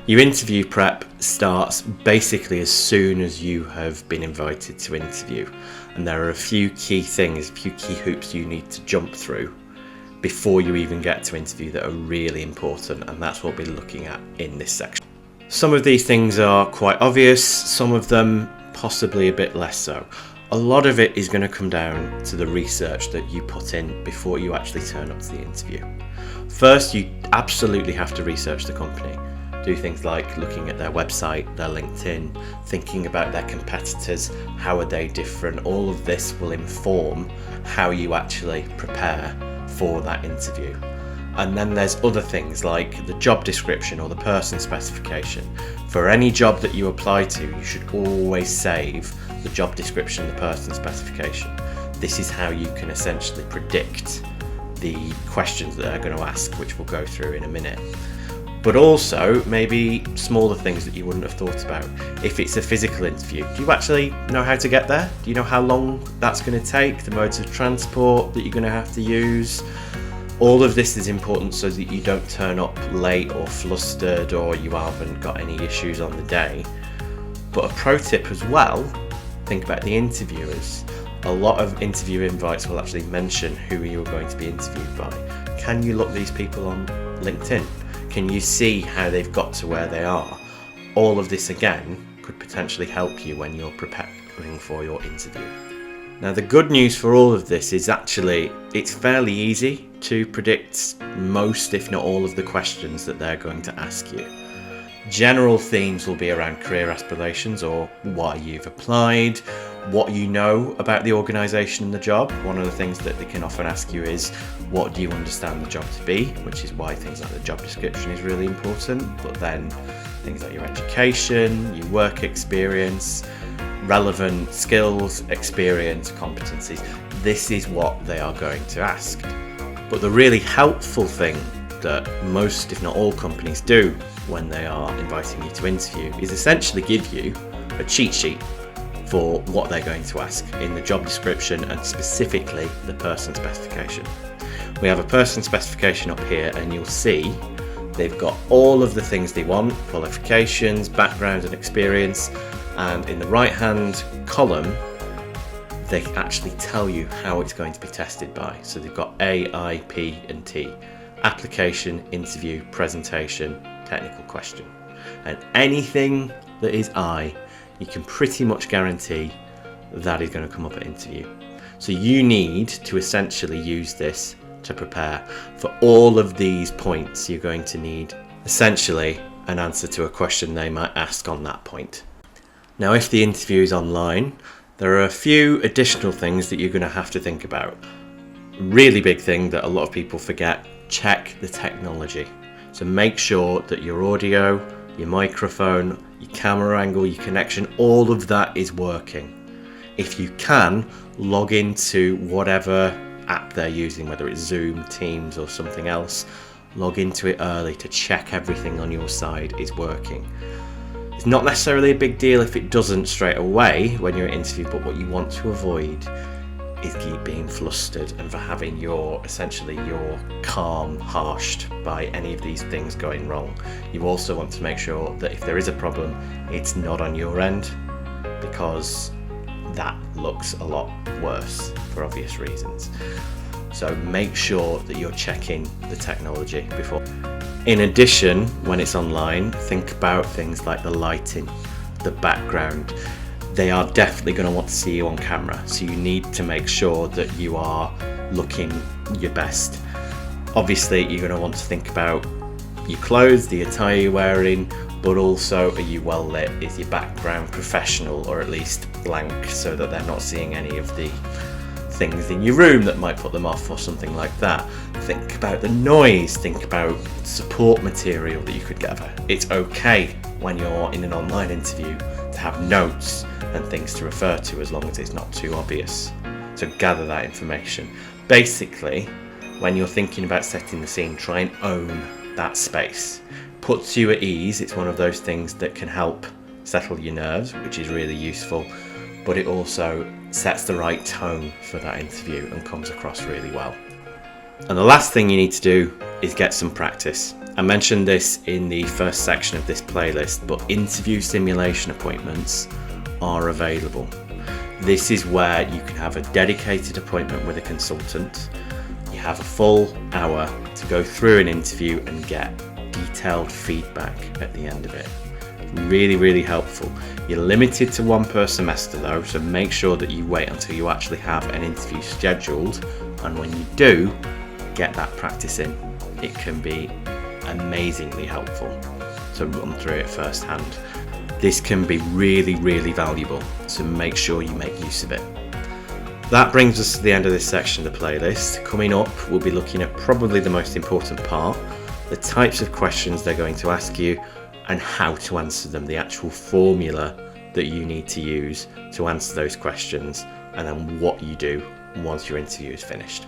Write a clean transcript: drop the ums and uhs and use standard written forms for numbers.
Your interview prep starts basically as soon as you have been invited to interview, and there are a few key things, a few key hoops you need to jump through before you even get to interview that are really important, and that's what we'll be looking at in this section. Some of these things are quite obvious, some of them possibly a bit less so. A lot of it is going to come down to the research that you put in before you actually turn up to the interview. First, you absolutely have to research the company. Do things like looking at their website, their LinkedIn, thinking about their competitors, how are they different. All of this will inform how you actually prepare for that interview. And then there's other things like the job description or the person specification. For any job that you apply to, you should always save the job description, the person specification. This is how you can essentially predict the questions that they're going to ask, which we'll go through in a minute. But also maybe smaller things that you wouldn't have thought about. If it's a physical interview, do you actually know how to get there? Do you know how long that's going to take, the modes of transport that you're going to have to use? All of this is important so that you don't turn up late or flustered or you haven't got any issues on the day. But a pro tip as well, think about the interviewers. A lot of interview invites will actually mention who you're going to be interviewed by. Can you look these people on LinkedIn? Can you see how they've got to where they are? All of this again could potentially help you when you're preparing for your interview. Now the good news for all of this is actually it's fairly easy to predict most, if not all, of the questions that they're going to ask you. General themes will be around career aspirations or why you've applied, what you know about the organisation and the job. One of the things that they can often ask you is, what do you understand the job to be? Which is why things like the job description is really important. But then things like your education, your work experience, relevant skills, experience, competencies. This is what they are going to ask. But the really helpful thing that most, if not all, companies do when they are inviting you to interview is essentially give you a cheat sheet for what they're going to ask in the job description and specifically the person specification. We have a person specification up here and you'll see they've got all of the things they want, qualifications, background and experience, and in the right hand column they actually tell you how it's going to be tested by. So they've got A, I, P and T. Application, interview, presentation, technical question. And anything that is I, you can pretty much guarantee that is going to come up at interview. So you need to essentially use this to prepare. For all of these points, you're going to need essentially an answer to a question they might ask on that point. Now, if the interview is online, there are a few additional things that you're going to have to think about. Really big thing that a lot of people forget, check the technology. So make sure that your audio, your microphone, your camera angle, your connection, all of that is working. If you can, log into whatever app they're using, whether it's Zoom, Teams or something else, log into it early to check everything on your side is working. It's not necessarily a big deal if it doesn't straight away when you're at interview, but what you want to avoid is keep being flustered and for having your calm harshed by any of these things going wrong. You also want to make sure that if there is a problem, it's not on your end, because that looks a lot worse for obvious reasons. So make sure that you're checking the technology before. In addition, when it's online, think about things like the lighting, the background. They are definitely going to want to see you on camera, so you need to make sure that you are looking your best. Obviously, you're going to want to think about your clothes, the attire you're wearing, but also, are you well lit? Is your background professional or at least blank so that they're not seeing any of the things in your room that might put them off or something like that. Think about the noise, think about support material that you could gather. It's okay when you're in an online interview to have notes and things to refer to as long as it's not too obvious. So gather that information. Basically, when you're thinking about setting the scene, try and own that space. Puts you at ease. It's one of those things that can help settle your nerves, which is really useful, but it also sets the right tone for that interview and comes across really well. And the last thing you need to do is get some practice. I mentioned this in the first section of this playlist, but interview simulation appointments are available. This is where you can have a dedicated appointment with a consultant. You have a full hour to go through an interview and get detailed feedback at the end of it. Really, really helpful. You're limited to one per semester though, so make sure that you wait until you actually have an interview scheduled, and when you do, get that practice in. It can be amazingly helpful to run through it firsthand. This can be really, really valuable, so make sure you make use of it. That brings us to the end of this section of the playlist. Coming up, we'll be looking at probably the most important part, the types of questions they're going to ask you and how to answer them, the actual formula that you need to use to answer those questions, and then what you do once your interview is finished.